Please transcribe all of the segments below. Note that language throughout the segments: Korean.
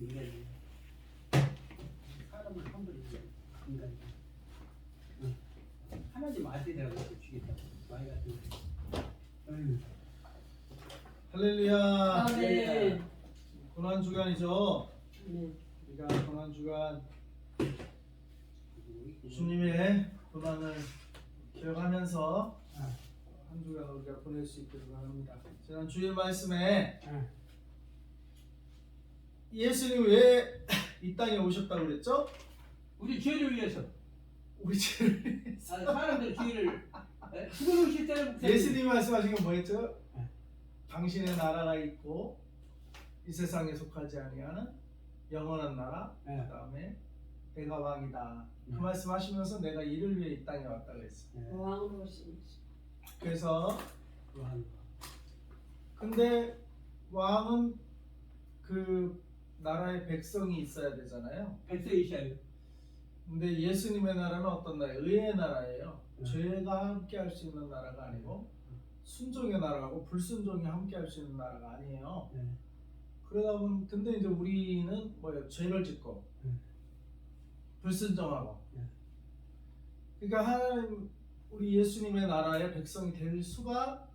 인간이야. 사람을 함부로 인간이야. 하나님 아들이라고 주겠다고 말 같은 거. 할렐루야. 아멘. 고난 주간이죠. 네. 우리가 고난 주간 주님의 고난을 기억하면서 한 주간 우리가 보낼 수 있기를 바랍니다. 지난 주일 말씀에 예수님이 왜 이 땅에 오셨다고 그랬죠? 우리 죄를 위해서. 우리 죄를 위해서. 사람들 죄를 죽어놓으실 때는 예수님이 말씀하신 건 뭐였죠? 당신의 나라가 있고 이 세상에 속하지 아니하는 영원한 나라, 그 다음에 내가 왕이다. 그 말씀하시면서 내가 이를 위해 이 땅에 왔다고 했어요. 왕으로 오신. 그래서 왕. 근데 왕은 그 나라의 백성이 있어야 되잖아요. 백성이셔요. 근데 예수님의 나라는 어떤 나라예요? 의의 나라예요. 죄가 함께 할 수 있는 나라가 아니고 순종의 나라고 불순종이 함께 할 수 있는 나라가 아니에요. 그러다 보면 근데 이제 우리는 뭐예요? 죄를 짓고 불순종하고. 그러니까 하나님 우리 예수님의 나라의 백성이 될 수가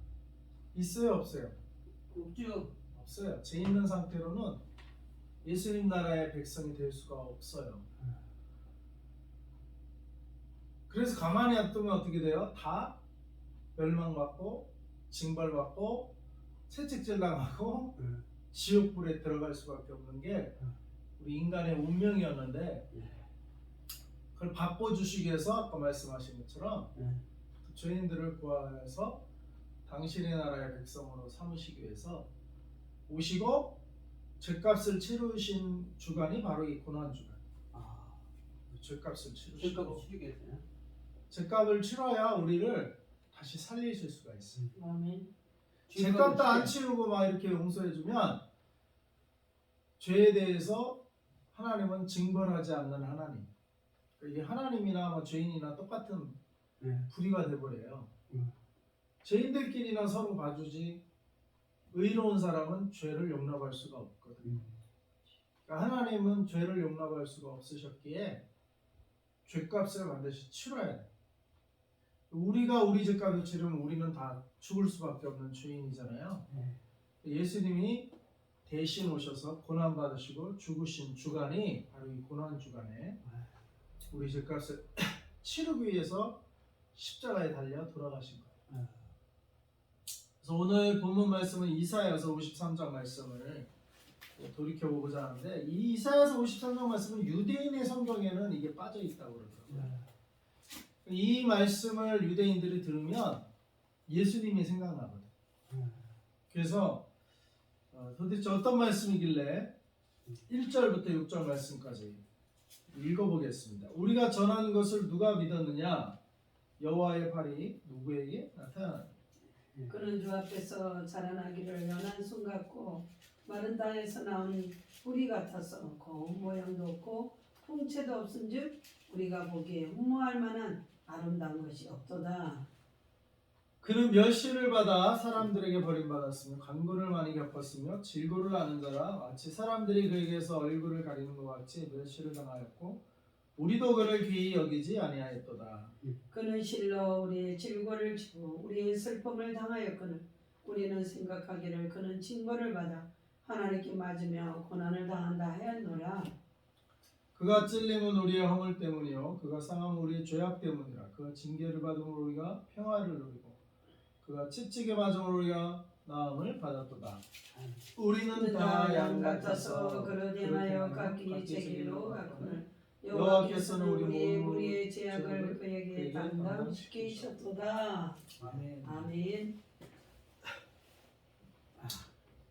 있어요, 없어요? 없죠. 없어요. 죄 있는 상태로는 예수님 나라의 백성이 될 수가 없어요. 그래서 가만히 놔두면 어떻게 돼요? 다 멸망받고 징벌받고 채찍질 당하고 지옥불에 들어갈 수밖에 없는 게 우리 인간의 운명이었는데 그걸 바꿔주시기 위해서 아까 말씀하신 것처럼 죄인들을 구하여서 당신의 나라의 백성으로 삼으시기 위해서 오시고 죄값을 치르신 주간이 바로 이 고난주간. 죄값을 치르시고 죄값을 치러야 우리를 다시 살리실 수가 있어요. 아멘. 죄값도 안 치르고 막 이렇게 용서해주면 죄에 대해서 하나님은 징벌하지 않는 하나님. 이게 하나님이나 뭐 죄인이나 똑같은 부류가 돼버려요. 죄인들끼리나 서로 봐주지 의로운 사람은 죄를 용납할 수가 없거든요. 그러니까 하나님은 죄를 용납할 수가 없으셨기에 죄값을 반드시 치러야 돼요. 우리가 우리 죄값을 치르면 우리는 다 죽을 수밖에 없는 죄인이잖아요. 예수님이 대신 오셔서 고난 받으시고 죽으신 주간이 바로 이 고난 주간에 우리 죄값을 치르기 위해서 십자가에 달려 돌아가신 거예요. 그래서 오늘 본문 말씀은 이사야서 53장 말씀을 돌이켜보고자 하는데 이 이사야서 53장 말씀은 유대인의 성경에는 이게 빠져 있다고 그러더라고요. 이 말씀을 유대인들이 들으면 예수님이 생각나거든. 그래서 도대체 어떤 말씀이길래 1절부터 6절 말씀까지 읽어보겠습니다. 우리가 전한 것을 누가 믿었느냐? 여호와의 팔이 누구에게 나타나느냐? 그는 주 앞에서 자라나기를 연한 순 같고 마른 땅에서 나온 뿌리 같아서 고운 모양도 없고 풍채도 없은즉 우리가 보기에 흠모할 만한 아름다운 것이 없도다. 그는 멸시를 받아 사람들에게 버림받았으며 간고를 많이 겪었으며 질고를 아는 자라 마치 사람들이 그에게서 얼굴을 가리는 것 같이 멸시를 당하였고 우리도 그를 귀히 여기지 아니하였도다. 그는 실로 우리의 질고를 지고 우리의 슬픔을 당하였거늘 우리는 생각하기를 그는 징벌을 받아 하나님께 맞으며 고난을 당한다 하였노라. 그가 찔림은 우리의 허물 때문이요 그가 상함은 우리의 죄악 때문이라. 그가 징계를 받음으로 우리가 평화를 누리고 그가 채찍에 맞음으로 우리가 나음을 받았도다. 우리는 다 양 같아서 그릇 인하여 각기 제 길로 갔거늘 여호와께서는 우리의 죄악을 그에게 담당시키셨도다. 아멘. 아멘.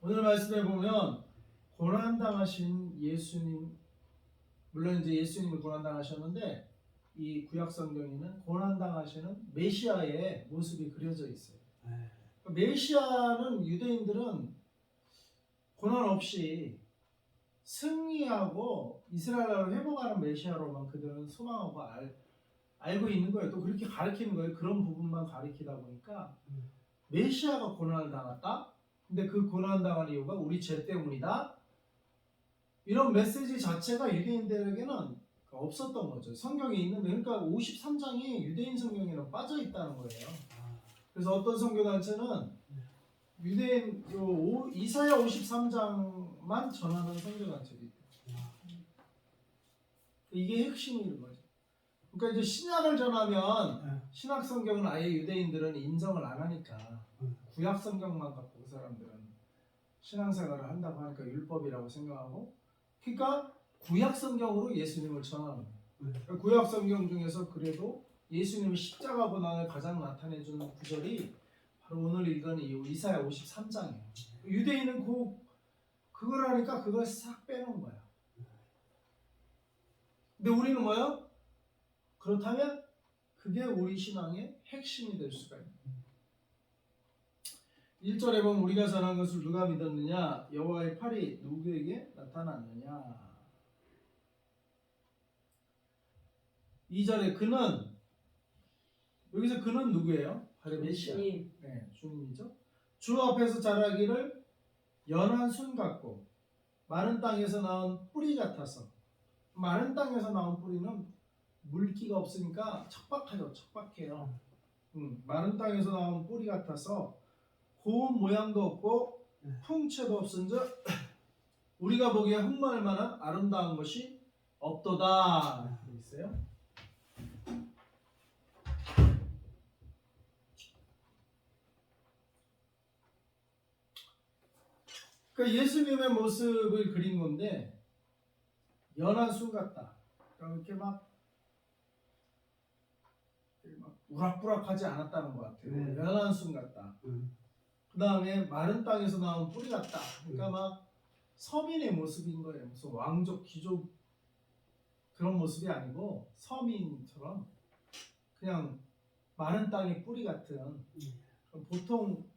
오늘 말씀에 보면 고난당하신 예수님, 물론 이제 예수님이 고난당하셨는데 이 구약 성경에는 고난당하시는 메시아의 모습이 그려져 있어요. 메시아는 유대인들은 고난 없이 승리하고 이스라엘을 회복하는 메시아로만 그들은 소망하고 알고 있는 거예요. 또 그렇게 가르치는 거예요. 그런 부분만 가르치다 보니까 메시아가 고난을 당했다. 근데 그 고난 당한 이유가 우리 죄 때문이다. 이런 메시지 자체가 유대인들에게는 없었던 거죠. 성경에 있는데, 그러니까 53장이 유대인 성경에는 빠져 있다는 거예요. 그래서 어떤 선교단체는 유대인 이사야 53장만 전하는 선교단체도 있대요. 이게 핵심인 거죠. 그러니까 이제 신약을 전하면 신약 성경은 아예 유대인들은 인정을 안 하니까 구약 성경만 갖고 그 사람들은 신앙생활을 한다고 하니까 율법이라고 생각하고, 그러니까 구약 성경으로 예수님을 전하는 거예요. 그러니까 구약 성경 중에서 그래도 예수님이 십자가 고난을 가장 나타내주는 구절이 바로 오늘 읽은 이 이사야 53장이에요. 유대인은 그걸 하니까 그걸 싹 빼놓은 거야. 근데 우리는 뭐예요? 그렇다면 그게 우리 신앙의 핵심이 될 수가 있는 거예요. 1절에 보면 우리가 전한 것을 누가 믿었느냐? 여호와의 팔이 누구에게 나타났느냐? 2절에 그는, 여기서 그는 누구예요? 바로 메시아. 주님. 네, 주님이죠. 주 앞에서 자라기를 연한 순 같고 마른 땅에서 나온 뿌리 같아서. 마른 땅에서 나온 뿌리는 물기가 없으니까 척박하죠. 척박해요. 마른 땅에서 나온 뿌리 같아서 고운 모양도 없고 풍채도 없은즉 우리가 보기에 흠모할 만한 아름다운 것이 없도다. 이렇게 있어요. 그러니까 예수님의 모습을 그린 건데 연한 순 같다. 그러니까 이렇게 막 우락부락하지 않았다는 것 같아요. 연한 순 같다. 그 다음에 마른 땅에서 나온 뿌리 같다. 그러니까 막 서민의 모습인 거예요. 무슨 왕족, 귀족 그런 모습이 아니고 서민처럼 그냥 마른 땅의 뿌리 같은 보통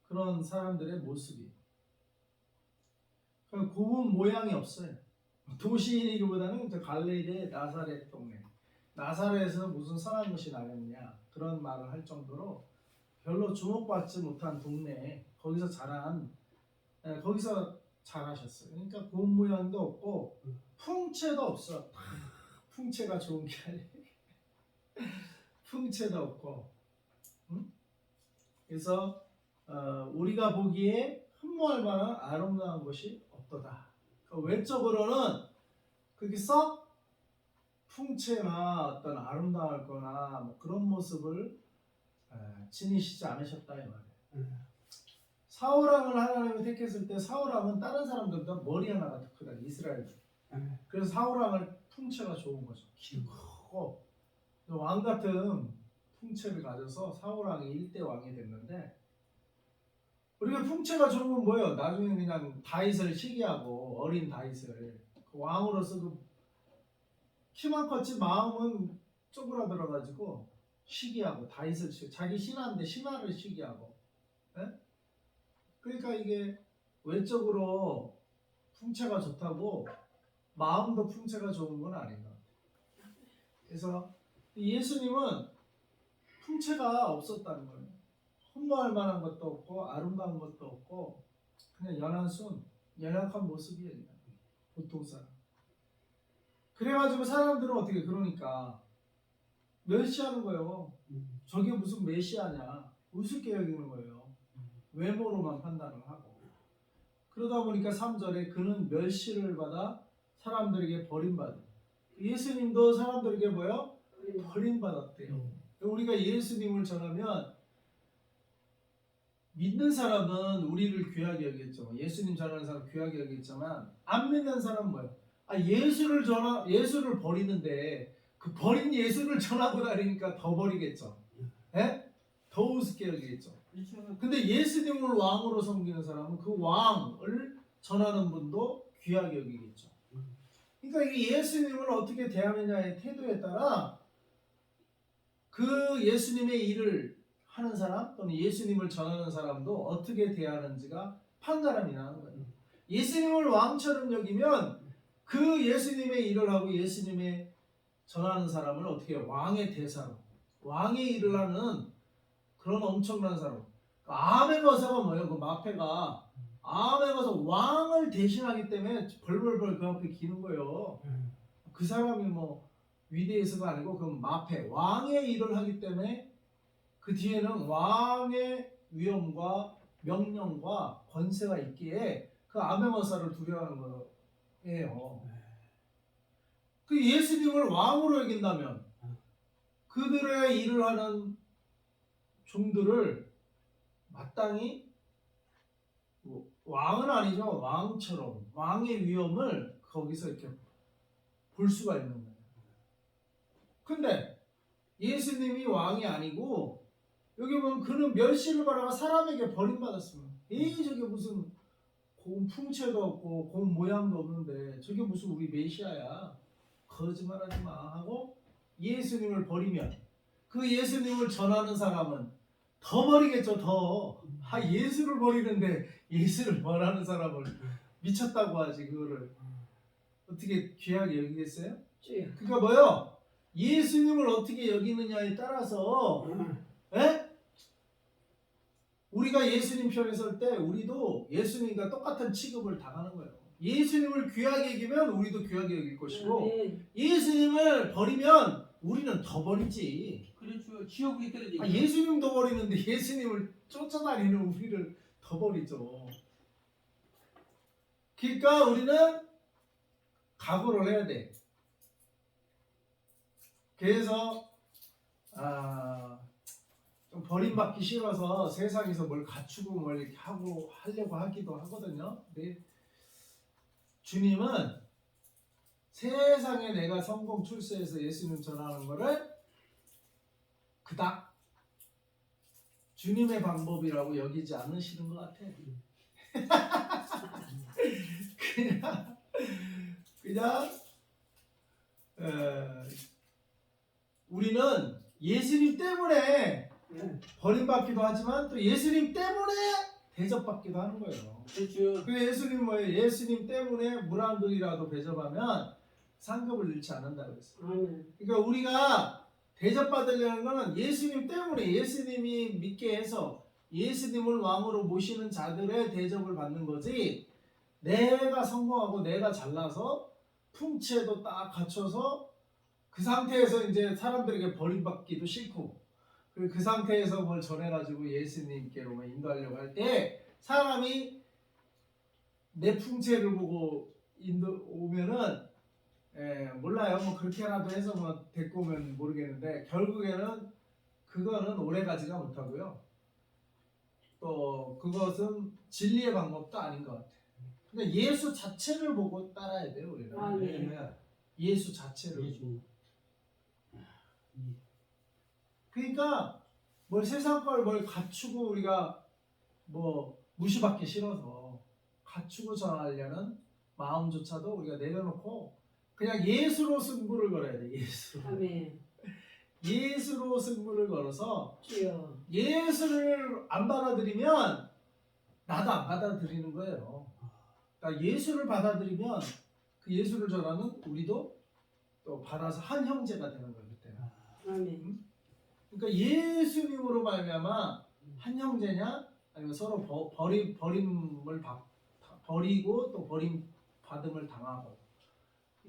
그런 사람들의 모습이. 고운 모양이 없어요. 도시인이기보다는 갈릴리 나사렛 동네. 나사렛에서 무슨 선한 것이 나겠느냐 그런 말을 할 정도로 별로 주목받지 못한 동네에 거기서 자라셨어요. 그러니까 고운 모양도 없고 풍채도 없어. 풍채가 좋은 게 아니에요. 풍채도 없고. 그래서 우리가 보기에 흠모할 만한 아름다운 것이 없도다. 외적으로는 그렇게 썩 풍채나 어떤 아름다울 거나 뭐 그런 모습을 지니시지 않으셨다 이 말이에요. 사울왕을 하나님이 택했을 때 사울왕은 다른 사람들보다 머리 하나가 더 크다. 이스라엘. 그래서 사울왕을 풍채가 좋은 거죠. 키도 크고 왕 같은 풍채를 가져서 사울왕이 1대 왕이 됐는데, 우리가 풍채가 좋은 건 뭐예요? 나중에 그냥 다윗을 시기하고 어린 다윗을 그 왕으로서 키만 컸지 마음은 쪼그라들어가지고 시기하고 다윗을 자기 신하인데 신하를 시기하고. 네? 그러니까 이게 외적으로 풍채가 좋다고 마음도 풍채가 좋은 건 아닌 것 같아요. 그래서 예수님은 풍채가 없었다는 거예요. 흠모할 만한 것도 없고 아름다운 것도 없고 그냥 연한 순, 연약한 모습이에요. 보통 사람. 그래가지고 사람들은 어떻게 그러니까 멸시하는 거예요. 저게 무슨 메시아냐 우습게 여기는 거예요. 외모로만 판단을 하고. 그러다 보니까 3절에 그는 멸시를 받아 사람들에게 버림받은. 예수님도 사람들에게 뭐예요? 버림받았대요. 우리가 예수님을 전하면 믿는 사람은 우리를 귀하게 여기겠죠. 예수님 전하는 사람 귀하게 여기겠지만 안 믿는 사람은 뭐예요? 예수를 버리는데 그 버린 예수를 전하고 다니니까 더 버리겠죠. 네? 더 우습게 여기겠죠. 근데 예수님을 왕으로 섬기는 사람은 그 왕을 전하는 분도 귀하게 여기겠죠. 그러니까 이게 예수님을 어떻게 대하느냐의 태도에 따라 그 예수님의 일을 하는 사람 또는 예수님을 전하는 사람도 어떻게 대하는지가 판가름이 나는 거예요. 예수님을 왕처럼 여기면 그 예수님의 일을 하고 예수님의 전하는 사람을 어떻게 해요? 왕의 대사로, 왕의 일을 하는 그런 엄청난 사람. 아멘 어사가 뭐예요? 그 마패가 암에 가서 왕을 대신하기 때문에 벌벌벌 그 앞에 기는 거예요. 그 사람이 뭐 위대해서가 아니고 그 마패 왕의 일을 하기 때문에 그 뒤에는 왕의 위엄과 명령과 권세가 있기에 그 아메모사를 두려워하는 거예요. 그 예수님을 왕으로 여긴다면 그들의 일을 하는 종들을 마땅히 왕은 아니죠. 왕처럼 왕의 위엄을 거기서 이렇게 볼 수가 있는 거예요. 근데 예수님이 왕이 아니고 여기 보면 그는 멸시를 받아가 사람에게 버림받았습니다. 저게 무슨 고운 풍채도 없고 고운 모양도 없는데 저게 무슨 우리 메시아야. 거짓말하지 마 하고 예수님을 버리면 그 예수님을 전하는 사람은 더 버리겠죠. 더. 예수를 버리는데 예수를 버리는 사람을 미쳤다고 하지. 그거를 어떻게 귀하게 여기겠어요? 주여. 그러니까 뭐요? 예수님을 어떻게 여기느냐에 따라서 우리가 예수님 편에 설 때 우리도 예수님과 똑같은 취급을 당하는 거예요. 예수님을 귀하게 여기면 우리도 귀하게 여길 것이고 아멘. 예수님을 버리면 우리는 더 버리지. 그렇죠. 지옥이 떨어지죠. 예수님도 버리는데 예수님을 쫓아다니는 우리를 더 버리죠. 그러니까 우리는 각오를 해야 돼. 그래서 좀 버림받기 싫어서 세상에서 뭘 갖추고 뭘 이렇게 하려고 하기도 하거든요. 근데 주님은 세상에 내가 성공 출세해서 예수님 전하는 거를 그닥 주님의 방법이라고 여기지 않으시는 것 같아. 그냥 우리는 예수님 때문에 버림받기도 하지만 또 예수님 때문에 대접받기도 하는 거예요. 그렇죠. 그 예수님 뭐예요? 예수님 때문에 물 한 그릇이라도 대접하면 상급을 잃지 않는다고 했어요. 그러니까 우리가 대접받으려는 것은 예수님 때문에 예수님이 믿게 해서 예수님을 왕으로 모시는 자들의 대접을 받는 거지 내가 성공하고 내가 잘나서 풍채도 딱 갖춰서 그 상태에서 이제 사람들에게 버림받기도 싫고 그 상태에서 뭘 전해가지고 예수님께로 인도하려고 할 때 사람이 내 풍채를 보고 오면은 몰라요. 뭐 그렇게라도 해서 뭐 데리고 오면 모르겠는데 결국에는 그거는 오래가지가 못하고요. 또 그것은 진리의 방법도 아닌 것 같아요. 근데 예수 자체를 보고 따라야 돼요. 우리는. 네. 예수 자체를. 예수. 그러니까 뭘 세상 걸 뭘 갖추고 우리가 뭐 무시받기 싫어서 갖추고 전하려는 마음조차도 우리가 내려놓고 그냥 예수로 승부를 걸어야 돼. 예수로. 아멘. 예수로 승부를 걸어서 주여. 예수를 안 받아들이면 나도 안 받아들이는 거예요. 그러니까 예수를 받아들이면 그 예수를 전하는 우리도 또 받아서 한 형제가 되는 거예요. 그때는. 아멘. 그러니까 예수님으로 말미암아 한 형제냐 아니면 서로 버림을 버리고 또 버림 받음을 당하고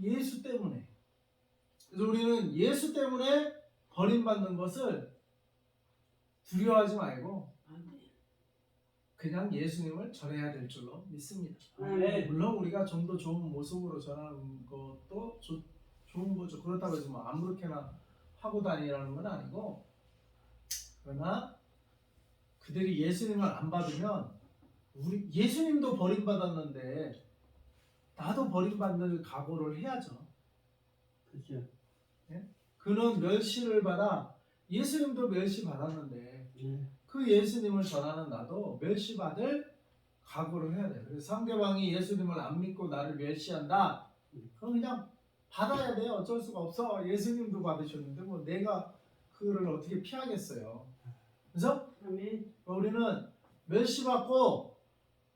예수 때문에. 그래서 우리는 예수 때문에 버림받는 것을 두려워하지 말고 그냥 예수님을 전해야 될 줄로 믿습니다. 아멘. 물론 우리가 좀 더 좋은 모습으로 전하는 것도 좋은 거죠. 그렇다고 해서 뭐 아무렇게나 하고 다니라는 건 아니고 그러나 그들이 예수님을 안 받으면 우리 예수님도 버림받았는데 나도 버림받는 각오를 해야죠. 그렇죠. 그는 멸시를 받아 예수님도 멸시 받았는데 그 예수님을 전하는 나도 멸시받을 각오를 해야 돼요. 그래서 상대방이 예수님을 안 믿고 나를 멸시한다. 그럼 그냥 받아야 돼요. 어쩔 수가 없어. 예수님도 받으셨는데 뭐 내가 그거를 어떻게 피하겠어요. 그래서 아멘. 우리는 멸시받고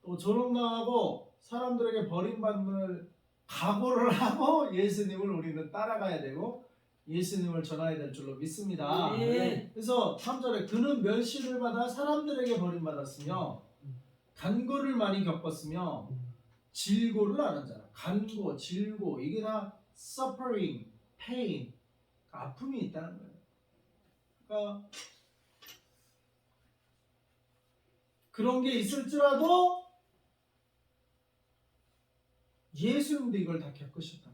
또 조롱당하고 사람들에게 버림받는 각오를 하고 예수님을 우리는 따라가야 되고 예수님을 전해야 될 줄로 믿습니다. 네. 그래서 3절에 그는 멸시를 받아 사람들에게 버림받았으며 간고를 많이 겪었으며 질고를 안 하잖아. 간고, 질고 이게 다 suffering, pain, 아픔이 있다는 거예요. 그러니까 그런 게 있을지라도 예수님도 이걸 다 겪으셨다.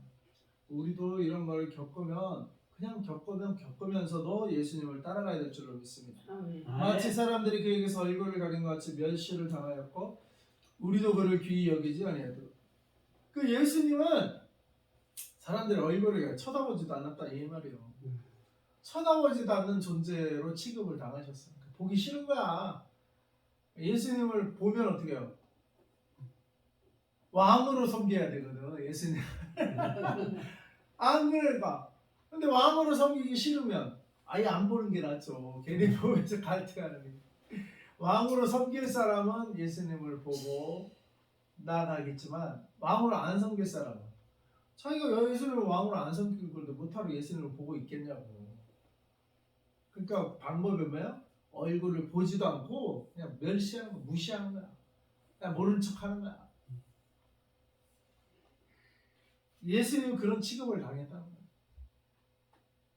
우리도 이런 걸 겪으면 그냥 겪으면서도 예수님을 따라가야 될 줄로 믿습니다. 아멘. 마치 사람들이 그에게서 얼굴을 가린 것 같이 멸시를 당하였고 우리도 그를 귀히 여기지 아니하도록. 그 예수님은 사람들이 얼굴을 쳐다보지도 않았다 이 말이에요. 쳐다보지도 않는 존재로 취급을 당하셨어요. 보기 싫은 거야. 예수님을 보면 어떻게 해요? 왕으로 섬겨야 되거든. 예수님. 안 그럴까? 근데 왕으로 섬기기 싫으면 아예 안 보는 게 낫죠. 괜히 보면서 갈등하는. 왕으로 섬길 사람은 예수님을 보고 나아가겠지만 왕으로 안 섬길 사람은 자기가 예수님을 왕으로 안 섬기는 걸도 못하러 예수님을 보고 있겠냐고. 그러니까 방법이 뭐야? 얼굴을 보지도 않고 그냥 멸시하는 거, 무시하는 거야. 그냥 모른 척하는 거야. 예수님은 그런 취급을 당했다는 거야.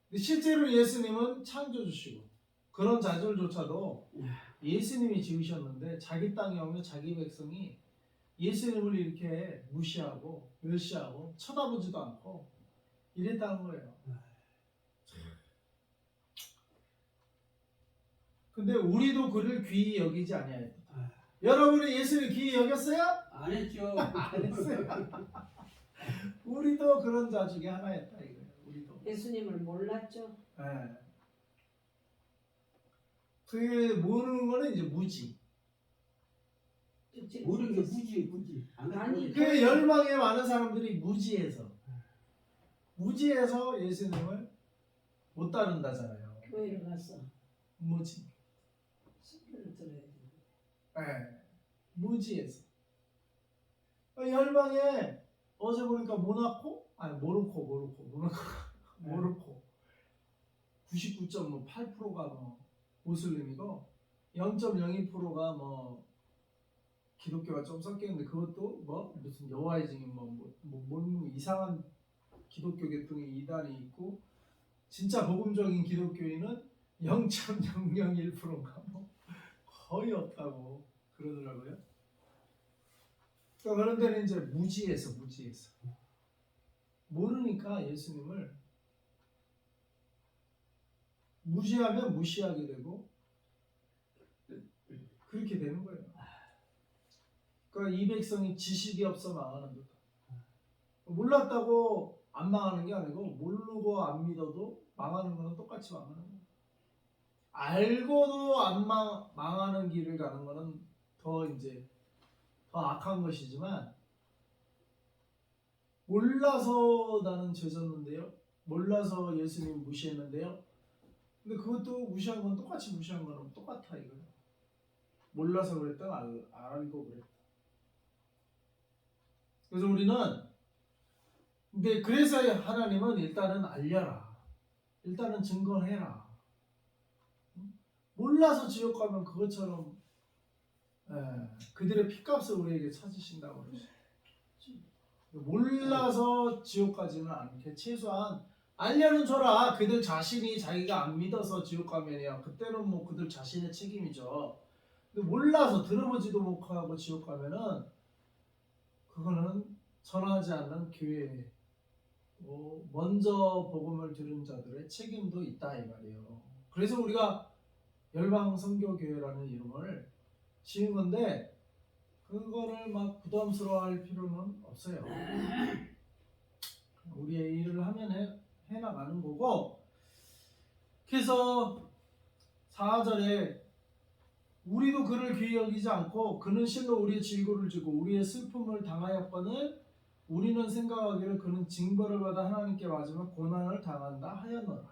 근데 실제로 예수님은 창조주시고 그런 자질조차도 예수님이 지으셨는데 자기 땅에 없는 자기 백성이 예수님을 이렇게 무시하고 멸시하고 쳐다보지도 않고 이랬다는 거예요. 근데 우리도 그를 귀히 여기지 아니하였다. 여러분이 예수를 귀히 여겼어요? 안 했죠. 안 했어요. 우리도 그런 자 중에 하나였다 이거예요. 우리도. 예수님을 몰랐죠. 네. 그 모르는 거는 이제 무지. 모르는 게 무지. 아니, 그 열방에 많은 사람들이 무지해서 예수님을 못 따른다잖아요. 교회를 갔어. 무지. 설교를 들어야 돼. 네. 무지해서. 열방에 어제 보니까 모로코 99.8%가 뭐 모슬림이고 0.02%가 뭐 기독교가 좀 섞여 있는데 그것도 뭐 무슨 여호와의 증인 뭐 이상한 기독교 계통의 이단이 있고 진짜 복음적인 기독교인은 0.001%가 뭐 거의 없다고 그러더라고요. 그러니까 그런 데는 이제 무지해서 모르니까 예수님을 무시하면 무시하게 되고 그렇게 되는 거예요. 그러니까 이 백성이 지식이 없어 망하는 듯. 몰랐다고 안 망하는 게 아니고 모르고 안 믿어도 망하는 거는 똑같이 망하는 거예요. 알고도 안 망하는 길을 가는 거는 더 악한 것이지만 몰라서 나는 죄졌는데요. 몰라서 예수님 무시했는데요. 근데 그것도 무시한 건 똑같이 무시한 거는 똑같아 이거예요. 몰라서 그랬다 알고 그랬다. 그래서 그래서 하나님은 일단은 알려라. 일단은 증거해라. 몰라서 지옥 가면 그것처럼 그들의 핏값을 우리에게 찾으신다고 그러죠. 몰라서 지옥 가지는 않게 최소한 알려는 줘라. 그들 자신이 자기가 안 믿어서 지옥 가면이야. 그때는 뭐 그들 자신의 책임이죠. 근데 몰라서 들어보지도 못하고 지옥 가면은 그거는 전하지 않는 교회 먼저 복음을 들은 자들의 책임도 있다 이 말이에요. 그래서 우리가 열방 선교교회라는 이름을 지은 건데 그거를 막 부담스러워할 필요는 없어요. 우리의 일을 하면 해나가는 거고. 그래서 4절에 우리도 그를 귀히 여기지 않고 그는 실로 우리의 질고를 지고 우리의 슬픔을 당하였거늘 우리는 생각하기를 그는 징벌을 받아 하나님께 맞으면 고난을 당한다 하였노라.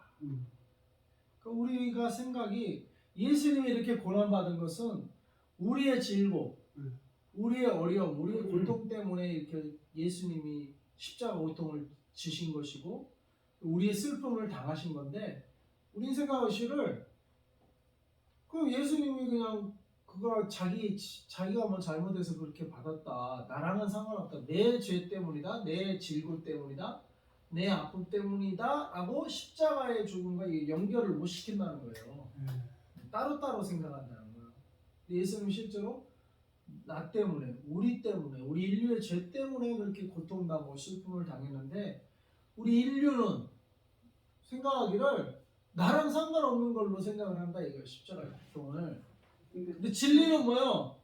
그러니까 우리가 생각이 예수님이 이렇게 고난받은 것은 우리의 질고 우리의 어려움, 우리의 고통 때문에 이렇게 예수님이 십자가 고통을 지신 것이고 우리의 슬픔을 당하신 건데 우린 생각하기를 그 예수님이 그냥 그거 자기가 뭐 잘못해서 그렇게 받았다. 나랑은 상관없다. 내 죄 때문이다. 내 질고 때문이다. 내 아픔 때문이다라고 십자가의 죽음과 연결을 못 시킨다는 거예요. 따로따로 생각한다는 거예요. 예수님 실제로 나 때문에, 우리 때문에, 우리 인류의 죄 때문에 그렇게 고통당하고 슬픔을 당했는데 우리 인류는 생각하기를 나랑 상관없는 걸로 생각을 한다 이거예요. 십자가의 고통을. 근데 진리는 뭐요?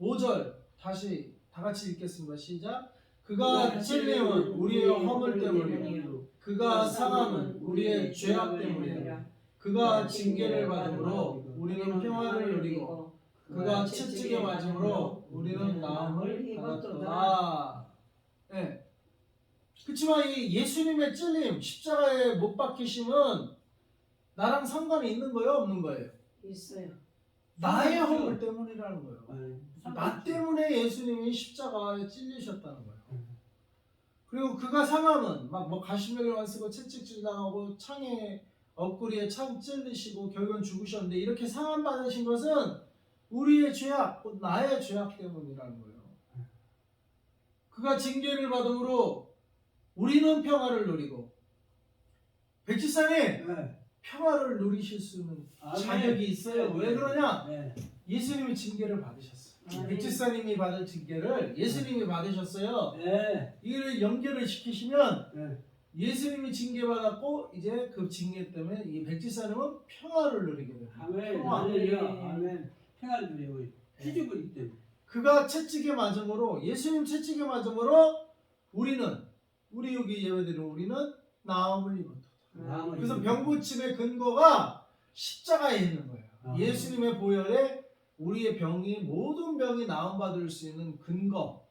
5절 다시 다 같이 읽겠습니다. 시작. 그가 찔림은 우리의 허물 때문이요 그가 상함은 우리의 죄악 때문이라. 그가 징계를 받음으로 우리는 평화를 누리고 그가 채찍에 맞음으로 우리는 나음을 받았도다. 네. 그렇지만 이 예수님의 찔림, 십자가에 못 박히심은 나랑 상관이 있는 거예요, 없는 거예요? 있어요. 나의 허물 때문이라는 거예요. 나 때문에 예수님이 십자가에 찔리셨다는 거예요. 그리고 그가 상함은 막 뭐 가시면을 쓰고 채찍질 당하고 창에 옆구리에 창 찔리시고 결국은 죽으셨는데 이렇게 상함 받으신 것은 우리의 죄악, 곧 나의 죄악 때문이라는 거예요. 그가 징계를 받음으로 우리는 평화를 누리고 백지사님 네. 평화를 누리실 수 있는 자격이 있어요. 왜 그러냐? 예수님이 징계를 받으셨어요. 백지사님이 받을 징계를 예수님이 받으셨어요. 이걸 연결을 시키시면 예수님이 징계받았고 이제 그 징계 때문에 이 백지사님은 평화를 누리게 됩니다. 아멘. 평화를 누리고 피죽을 때문에. 그가 채찍에 맞음으로 예수님 채찍에 맞음으로 우리 여기 예배드리는 우리는 나음을 입었다. 그래서 병고침의 근거가 십자가에 있는 거예요. 예수님의 보혈에 우리의 모든 병이 나음받을 수 있는 근거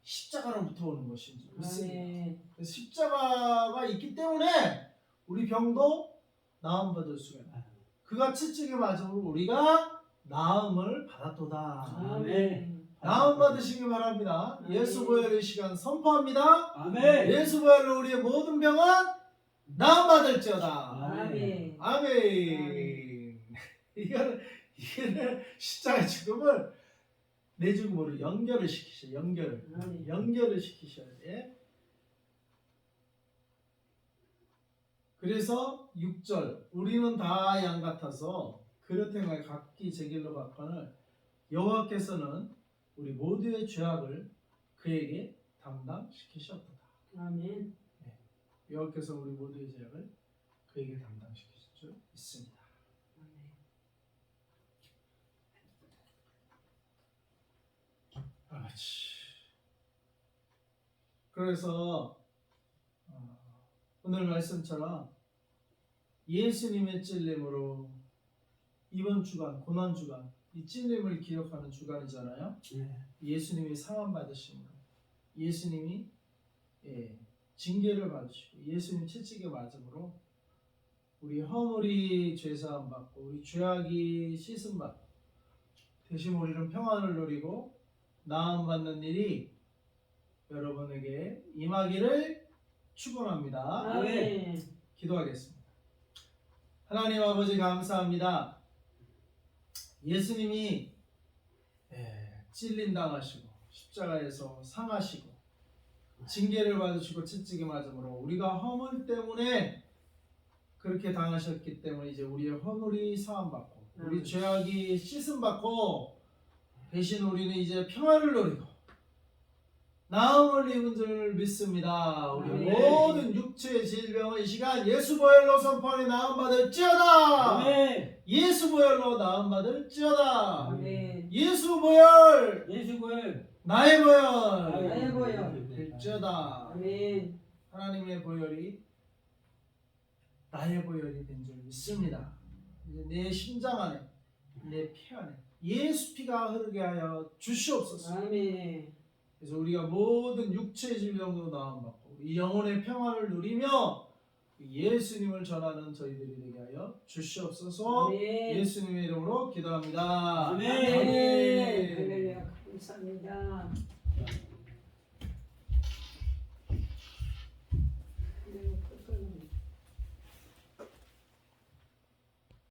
십자가로부터 오는 것인지 믿습니다. 십자가가 있기 때문에 우리 병도 나음받을 수가 있다. 그가 채찍에 맞음으로 우리가 나음을 받았도다. 아멘. 나음 받으시기 바랍니다. 아멘. 예수 보혈의 시간 선포합니다. 아멘. 예수 보혈로 우리의 모든 병은 나음 받을지어다. 아멘. 아멘. 이거는 십자가의 죽음을 내 죽음으로 연결을 시키셔. 연결을 시키셔야 돼. 그래서 6절 우리는 다 양 같아서 그릇 행하여 각기 제 길로 갔거늘 여호와께서는 우리 모두의 죄악을 그에게 담당시키셨도다. 아멘. 여호와께서 우리 모두의 죄악을 그에게 담당시키실 줄 믿습니다. 그래서 오늘 말씀처럼 예수님의 찔림으로 이번 주간 고난 주간 이 찔림을 기억하는 주간이잖아요. 예수님이 상함 받으심으로 예수님이 징계를 받으시고 예수님 채찍에 맞음으로 우리 허물이 죄사함 받고 우리 죄악이 씻음 받고 대신 우리는 평안을 누리고 나음 받는 일이 여러분에게 임하기를 축원합니다. 아멘. 기도하겠습니다. 하나님 아버지 감사합니다. 예수님이 찔림 당하시고 십자가에서 상하시고 징계를 받으시고 채찍에 맞음으로 우리가 허물 때문에 그렇게 당하셨기 때문에 이제 우리의 허물이 사함받고 우리 죄악이 씻음받고 대신 우리는 이제 평화를 누리고 나음을 입은 줄 믿습니다. 우리 모든 육체의 질병을 이 시간 예수 보혈로 선포하니 나음받을지어다. 아멘. 예수 보혈로 나음받을지어다. 아멘. 예수 보혈 예수 보혈. 나의 보혈 나의 보혈 될지어다. 아멘. 하나님의 보혈이 나의 보혈이 된 줄 믿습니다. 이제 내 심장 안에 내 피 안에 예수 피가 흐르게 하여 주시옵소서. 아멘. 그래서 우리가 모든 육체의 질병으로 나음받고 이 영혼의 평화를 누리며 예수님을 전하는 저희들이 되게 하여 주시옵소서. 아멘. 예수님의 이름으로 기도합니다. 아멘. 아멘. 할렐루야. 감사합니다.